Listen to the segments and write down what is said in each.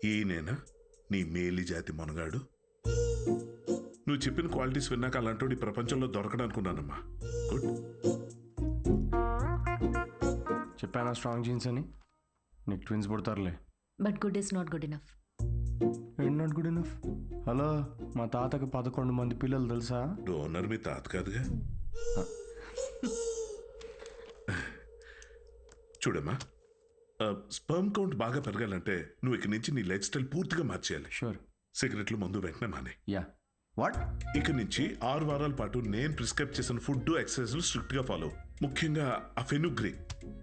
ఈయనేనా నీ మేలి జాతి మనగాడు? నువ్వు చెప్పిన క్వాలిటీస్ విన్నాక అలాంటి ప్రపంచంలో దొరకడనుకున్నానమ్మా. గుడ్. చెప్పానా స్ట్రాంగ్ జీన్స్ అని? నీకు ట్విన్స్ పుడతారులే. But good is not good enough. ఏంటి నాట్ గుడ్ ఇనఫ్? హలో, మా తాతకి 11 మంది పిల్లలు తెలుసా? డోనర్ మీ తాత కాదుగా. చూడమ్మా, స్పర్మ్ కౌంట్ బాగా పెరగాలంటే నువ్వు ఇక్కడి నుంచి నీ లైఫ్ స్టైల్ పూర్తిగా మార్చేయాలి. షూర్. సిగరెట్లు మందు వెంటనే మానే. యా. వాట్? ఇక నుంచి 6 వారాల పాటు నేను ప్రిస్క్రైబ్ చేసిన ఫుడ్ ఎక్సర్సైజ్ స్ట్రిక్ట్ గా ఫాలో. ముఖ్యంగా ఆ ఫెనుగ్రీ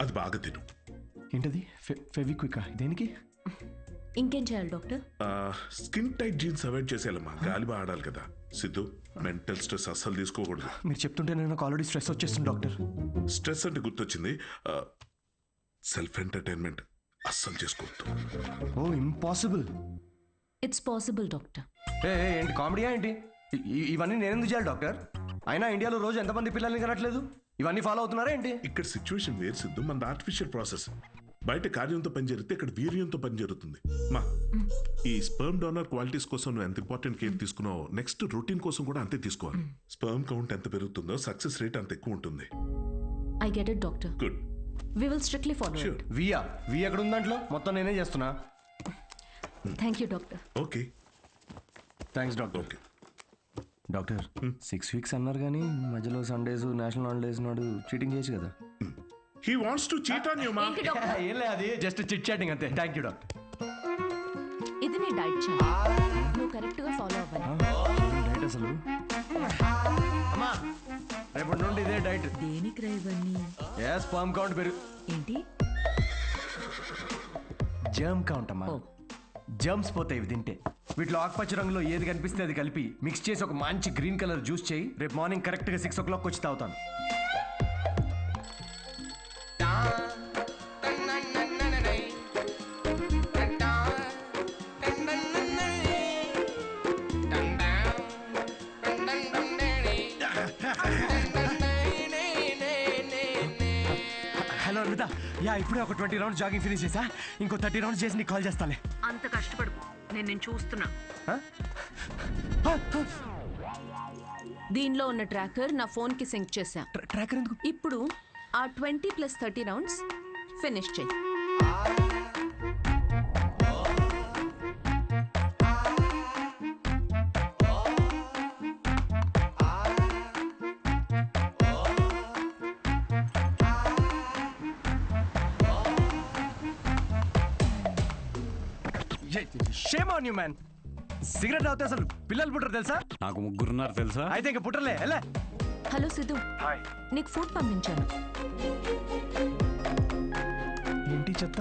అది బాగా తిను. ఏంటది? ఫెవిక్వికా? దేనికి? ఇంకేం చేయాలి doctor? Skin tight jeans avoid చేసేయాలమ్మా. గాలి బాగా ఆడాలి కదా. సిద్ధు, మెంటల్ స్ట్రెస్ అస్సలు తీసుకోకూడదు. మీరు చెప్తుంటే నాకు ఆల్రెడీ స్ట్రెస్ వచ్చేస్తుంది డాక్టర్. స్ట్రెస్ అంటే గుర్తొచ్చింది, సెల్ఫ్ ఎంటర్టైన్మెంట్ అస్సలు చేసుకోవద్దు. Oh impossible. It's possible doctor. ఏంటి కామెడీయా ఏంటి? ఇవన్నీ నేను ఎందుకు చేయాలి డాక్టర్? అయినా ఇండియాలో రోజు ఎంతమంది పిల్లల్ని కనట్లేదు? ఇవన్నీ ఫాలో అవుతున్నారా ఏంటి? ఇక్కడ సిచ్యువేషన్ వేరు సిద్ధు. మన ఆర్టిఫిషియల్ ప్రాసెస్. బయట కార్యంతో పని జరిగితే ఇక్కడ వీర్యంతో పని జరుగుతుంది. మా ఈ స్పర్మ్ డోనర్ క్వాలిటీస్ కోసం నువ్వు ఎంత ఇంపార్టెంట్ కేర్ తీసుకున్నావో నెక్స్ట్ రొటీన్ కోసం కూడా అంతే తీసుకోవాలి. స్పర్మ్ కౌంట్ ఎంత పెరుగుతుందో సక్సెస్ రేట్ అంత ఎక్కువ ఉంటుంది. I get it doctor. Good. We will strictly follow it. వి ఎక్కడ ఉంది దాంట్లో? మొత్తం నేనే చేస్తున్నా. Thank you doctor. Okay, thanks doctor. Okay. Doctor 6 weeks అన్నారు కానీ మధ్యలో సండేస్ నేషనల్ హాలిడేస్ నాడు చీటింగ్ చేయొచ్చు కదా? He wants to cheat on you మా. ఏం లేదు, అది జస్ట్ చిట్ చాటింగ్ అంతే. Thank you doctor. ఇది నీ డైట్ చార్ట్. నువ్వు కరెక్ట్ గా ఫాలో అవ్వాలి. డైట్ అసలు అమ్మా రేపటి నుండి ఇదే డైట్. దేనికి రా ఇవన్నీ? స్పర్మ్ కౌంట్ పెరుగు. ఏంటి? జర్మ్ కౌంట్ అమ్మా. జర్మ్స్ పోతాయి ఇవి తింటే. వీటిలో ఆకుపచ్చ రంగులో ఏది కనిపిస్తే అది కలిపి మిక్స్ చేసి ఒక మంచి గ్రీన్ కలర్ జ్యూస్ చేయి. రేపు మార్నింగ్ కరెక్ట్గా 6 o'clock వచ్చి తాగుతాను. హలో అమృత, ఇప్పుడే ఒక 20 rounds జాగింగ్ ఫినిష్ చేసా. ఇంకో 30 rounds చేసి నీకు కాల్ చేస్తాలే. అంత కష్టపడు, నేను చూస్తున్నా. దీనిలో ఉన్న ట్రాకర్ నా ఫోన్ కి సింక్ చేశా. ట్రాకర్ ఎందుకు? ఇప్పుడు ఆ 20 + 30 rounds ఫినిష్ చేయి. Shame on you man. Cigarette తాగితే అసలు పిల్లలు పుట్టరు తెలుసా? నాకు 3 ఉన్నారు తెలుసా? అయితే ఇంకా పుట్టలే. ఎలా? హలో సిద్ధు, నీకు ఫుడ్ పంపించాను. ఏంటి చెత్త?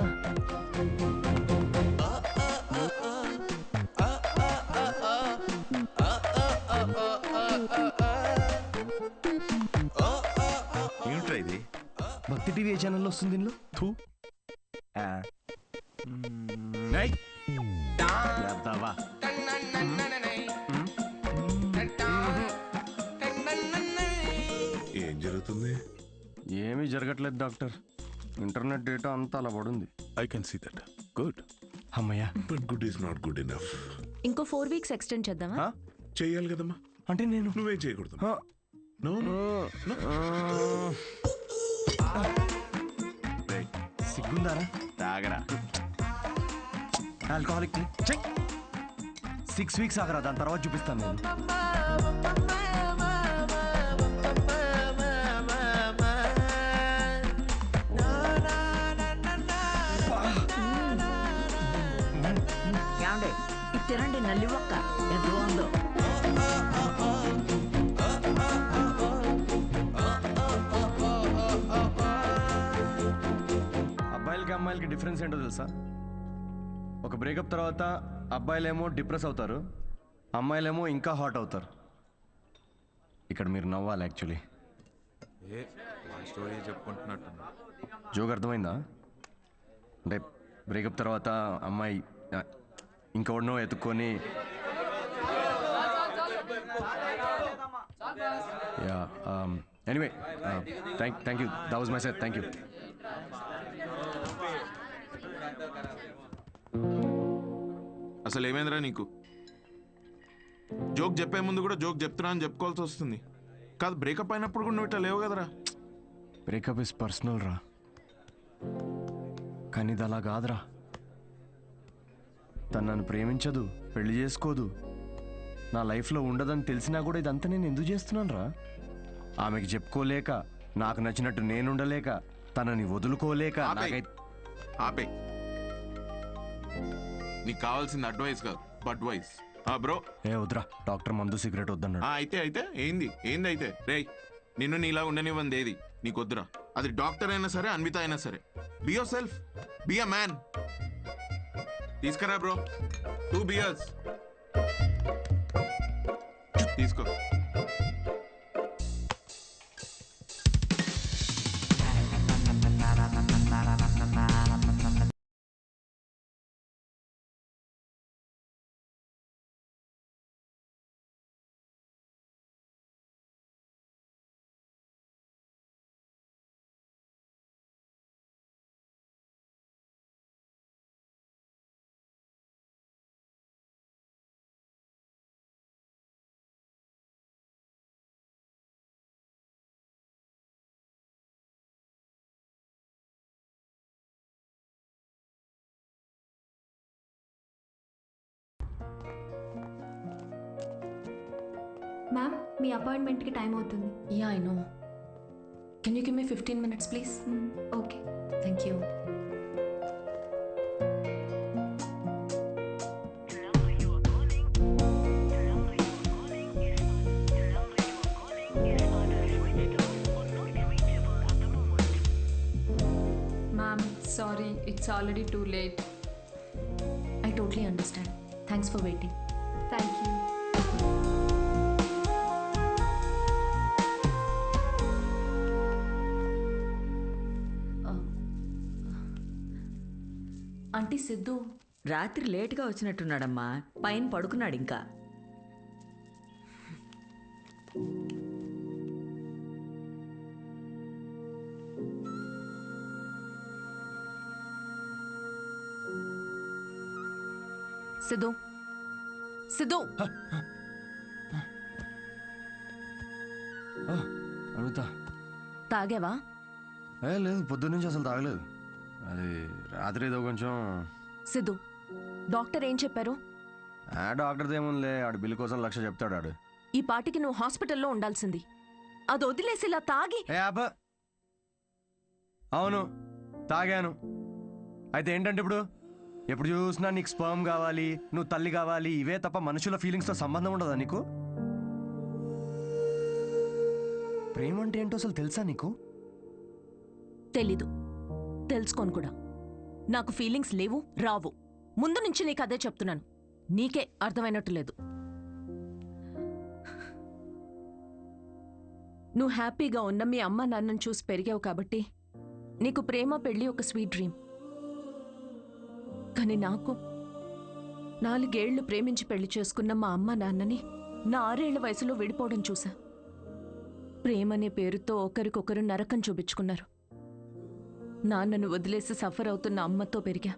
ఏంట్రా ఇది? భక్తి టీవీ ఛానల్లో వస్తుంది దీనిలో. థూ. ఏం జరుగుతుంది? ఏమీ జరగట్లేదు డాక్టర్. ఇంటర్నెట్ డేటా అంతా అలా పడుంది. I can see that. Good. అమ్మయ్యా. But good is not good enough. ఇంకో 4 weeks ఎక్స్టెండ్ చేద్దామా? చేయాలి కదమ్మా. అంటే నేను నువ్వేం చేయకూడదు. సిగ్గుందారా? తాగరా. ఆల్కహాలిక్. 6 weeks ఆగరా, దాని తర్వాత చూపిస్తాను నేను. ఏమండి, ఇది తినండి, నల్లి ఒక్క ఎంత బాగుందో. అబ్బాయిలకి అమ్మాయిలకి డిఫరెన్స్ ఏంటో తెలుసా? ఒక బ్రేకప్ తర్వాత అబ్బాయిలేమో డిప్రెస్ అవుతారు, అమ్మాయిలేమో ఇంకా హాట్ అవుతారు. ఇక్కడ మీరు నవ్వాలి యాక్చువల్లీ. స్టోరీ చెప్పుకుంటున్నట్టు. జోక్ అర్థమైందా? అంటే బ్రేకప్ తర్వాత అమ్మాయి ఇంకెవడనో ఎత్తుక్కొని anyway thank you. That was my set. Thank you. అసలు ఏమైందిరా నీకు? జోక్ చెప్పే ముందు కూడా జోక్ చెప్తున్నా అని చెప్పుకోవాల్సి వస్తుంది. కాదు, బ్రేకప్ అయినప్పుడు కూడా నువ్వు ఇట్లా లేవు కదరా. బ్రేకప్ ఇస్ పర్సనల్ రా, కానీ ఇది అలా కాదురా. తను నన్ను ప్రేమించదు, పెళ్లి చేసుకోదు, నా లైఫ్లో ఉండదని తెలిసినా కూడా ఇదంతా నేను ఎందుకు చేస్తున్నాను రా? ఆమెకి చెప్పుకోలేక, నాకు నచ్చినట్టు నేను ఉండలేక, తనని వదులుకోలేక నాకైతే ఆపే. నీకు కావాల్సింది అడ్వైస్ కాదు, బడ్వైస్. బ్రో ఏ వద్దురా, డాక్టర్ మందు సిగరెట్ వద్దన్నాడు. అయితే ఏంది అయితే రేయ్, నిన్ను నీలా ఉండనివ్వంది ఏది నీకు వద్దురా. అది డాక్టర్ అయినా సరే, అన్విత అయినా సరే. Be your self, be a man. తీసుకురా బ్రో, 2 beers తీసుకో. మ్యామ్ మీ అపాయింట్మెంట్కి టైం అవుతుంది. Yeah I know. Can you give me 15 minutes please? Okay. Thank you. Ma'am sorry, it's already too late. I totally understand. Thanks for waiting. Thank you. Aunty Siddhu రాత్రి లేటుగా వచ్చినట్టున్నాడమ్మా, పైన పడుకున్నాడు ఇంకా. సిద్ధు సిద్ధు అడుగుతా. తాగావా? లేదు, పొద్దున్న నుంచి అసలు తాగలేదు. అది రాత్రి ఏదో కొంచెం. సిద్ధు, డాక్టర్ ఏం చెప్పారు? డాక్టర్ది ఏముందిలే, ఆడు బిల్లు కోసం 1,00,000 చెప్తాడు ఆడు. ఈ పాటికి నువ్వు హాస్పిటల్లో ఉండాల్సింది. అది వదిలేసి ఇలా తాగి. అవును, తాగాను. అయితే ఏంటంటే ఇప్పుడు ఎప్పుడు చూసినా నీకు స్పర్మ్ కావాలి, నువ్వు తల్లి కావాలి, ఇవే తప్ప మనుషుల ఫీలింగ్స్తో సంబంధం ఉండదా నీకు? ప్రేమ అంటే ఏంటో అసలు తెలుసా నీకు? తెలీదు, తెలుసుకోను కూడా. నాకు ఫీలింగ్స్ లేవు, రావు. ముందు నుంచి నీకు అదే చెప్తున్నాను. నీకే అర్థమైనట్టు లేదు. నువ్వు హ్యాపీగా ఉన్న మీ అమ్మ నాన్నను చూసి పెరిగావు కాబట్టి నీకు ప్రేమ పెళ్లి ఒక స్వీట్ డ్రీమ్. కానీ నాకు 4 ఏళ్లు ప్రేమించి పెళ్లి చేసుకున్న మా అమ్మ నాన్నని నా 6 ఏళ్ల వయసులో విడిపోవడం చూసా. ప్రేమనే పేరుతో ఒకరికొకరు నరకం చూపించుకున్నారు. నాన్నను వదిలేసి సఫర్ అవుతున్న అమ్మతో పెరిగా.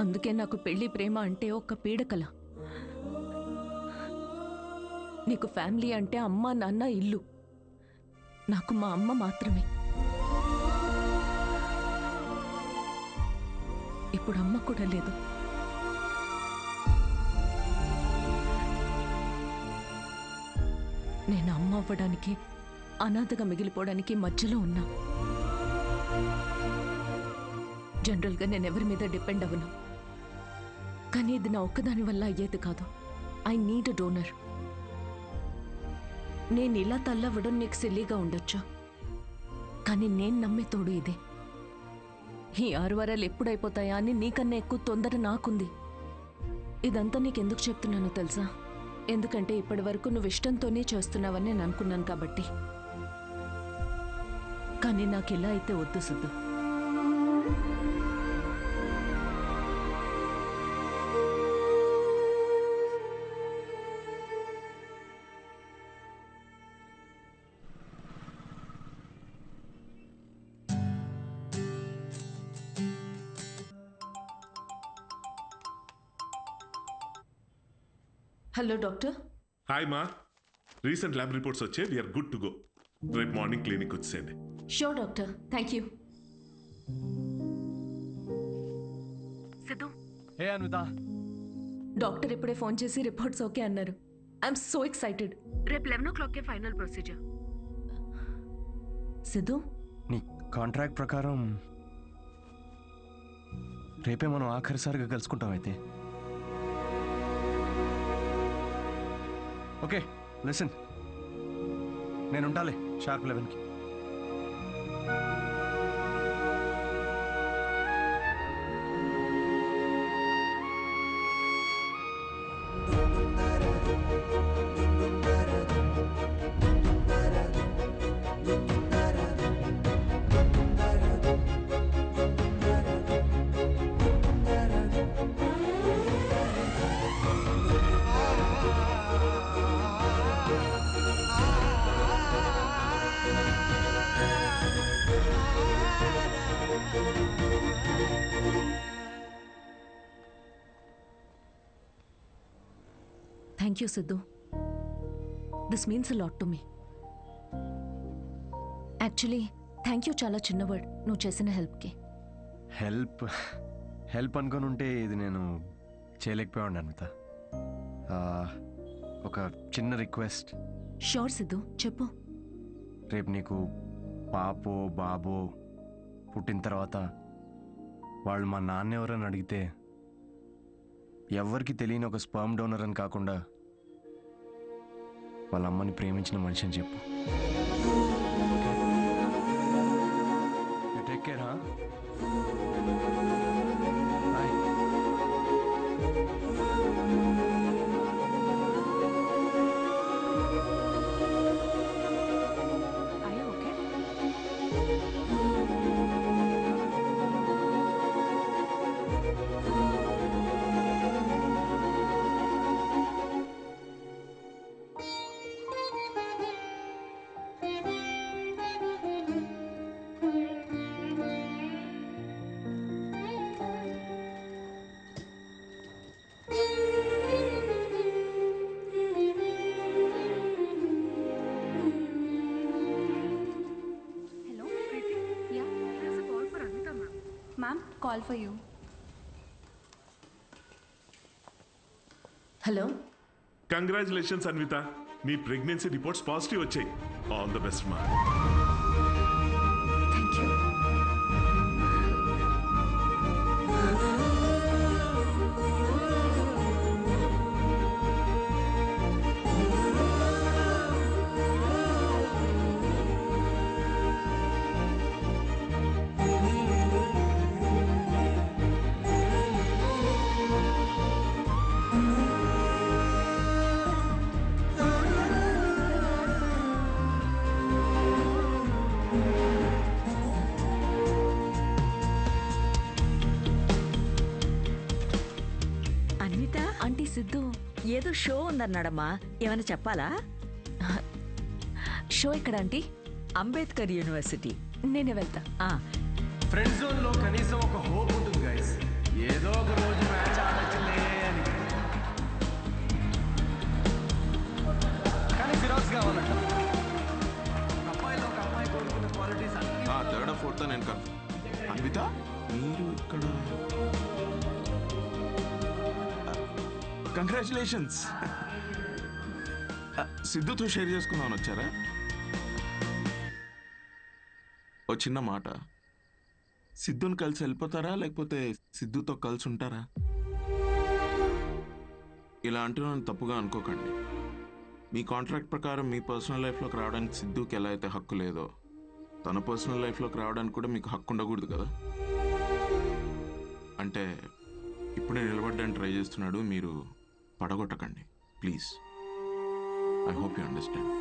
అందుకే నాకు పెళ్లి ప్రేమ అంటే ఒక పీడకల. నీకు ఫ్యామిలీ అంటే అమ్మ నాన్న ఇల్లు. నాకు మా అమ్మ మాత్రమే. ఇప్పుడు అమ్మ కూడా లేదు. నేను అమ్మ అవ్వడానికి, అనాథగా మిగిలిపోవడానికి మధ్యలో ఉన్నా. జనరల్గా నేను ఎవరి మీద డిపెండ్ అవ్వను. కానీ ఇది నా ఒక్కదాని వల్ల అయ్యేది కాదు. I need a donor. నేను ఇలా తల్లవ్వడం నీకు సిల్లీగా ఉండొచ్చు, కానీ నేను నమ్మే తోడు ఇదే. ఈ 6 వారాలు ఎప్పుడైపోతాయా అని నీకన్నా ఎక్కువ తొందర నాకుంది. ఇదంతా నీకెందుకు చెప్తున్నానో తెలుసా? ఎందుకంటే ఇప్పటి వరకు నువ్వు ఇష్టంతోనే చేస్తున్నావని నేను అనుకున్నాను కాబట్టి. కానీ నాకు ఇలా అయితే వద్దు సిద్ధు. Hello doctor. హాయ్ మా, రీసెంట్ ల్యాబ్ రిపోర్ట్స్ వచ్చే వీఆర్ గుడ్ టు గో. రేపు మార్నింగ్ క్లినిక్ వచ్చేయండి. Sure doctor, thank you. Siddhu, hey Anvita. Doctor ఇప్పుడే ఫోన్ చేసి రిపోర్ట్స్ ఓకే అన్నారు. I'm so excited. రేపు 11 o'clockకే ఫైనల్ ప్రొసీజర్. సిద్ధు, నీ కాంట్రాక్ట్ ప్రకారం రేపే మనం ఆఖరిసారిగా కలుసుకుంటాం అయితే. ఓకే లిసన్, నేను ఉంటాలే షార్ప్ 11కి. Thank you Siddhu. This means a lot to me. Actually thank you చాలా చిన్న వర్డ్ నువ్వు చేసిన హెల్ప్కి. హెల్ప్ హెల్ప్ అనుకొని ఉంటే ఇది నేను చేయలేకపోయాను అన్విత. ఒక చిన్న రిక్వెస్ట్. షూర్ సిద్ధు, చెప్పు. రేపు నీకు పాపో బాబో పుట్టిన తర్వాత వాళ్ళు మా నాన్న ఎవరని అడిగితే ఎవ్వరికి తెలియని ఒక స్పర్మ్ డోనర్ అని కాకుండా వాళ్ళ అమ్మని ప్రేమించిన మనిషి అని చెప్పు. Take care. Ma'am, call for you. Hello. Congratulations Anvitha, నీ ప్రెగ్నెన్సీ రిపోర్ట్స్ పాజిటివ్ వచ్చాయి. ఆల్ ద బెస్ట్ మా. Thank you. Anvitha, aunty Siddhu, ఏదో షో ఉందన్నాడమ్మా, ఏమైనా చెప్పాలా? షో ఎక్కడ ఆంటీ? అంబేద్కర్ యూనివర్సిటీ. నేనే వెళ్తా. ఫ్రెండ్ జోన్ లో కనీసం ఒక హోప్ ఉంటుంది గైస్. ఏదో ఒక రోజు మ్యాచ్ ఆడొచ్చులే అని. కానీ ఫిరాక్స్ కావాలంట. అమ్మాయిలో ఒక అమ్మాయి కోరుకున్న క్వాలిటీస్ అన్ని. థర్డ్ ఫోర్త్ నేను కన్ఫర్మ్. అన్విత, మీరు ఇక్కడ కంగ్రాచులేషన్స్. సిద్ధుతో షేర్ చేసుకుందామని వచ్చారా? ఓ చిన్న మాట, సిద్ధుని కలిసి వెళ్ళిపోతారా లేకపోతే సిద్ధుతో కలిసి ఉంటారా? ఇలా అంటున్నాను తప్పుగా అనుకోకండి. మీ కాంట్రాక్ట్ ప్రకారం మీ పర్సనల్ లైఫ్లోకి రావడానికి సిద్ధుకి ఎలా అయితే హక్కు లేదో, తన పర్సనల్ లైఫ్లోకి రావడానికి కూడా మీకు హక్కు ఉండకూడదు కదా. అంటే ఇప్పుడే నిలబడడానికి ట్రై చేస్తున్నాడు, మీరు పడగొట్టకండి please. I hope you understand.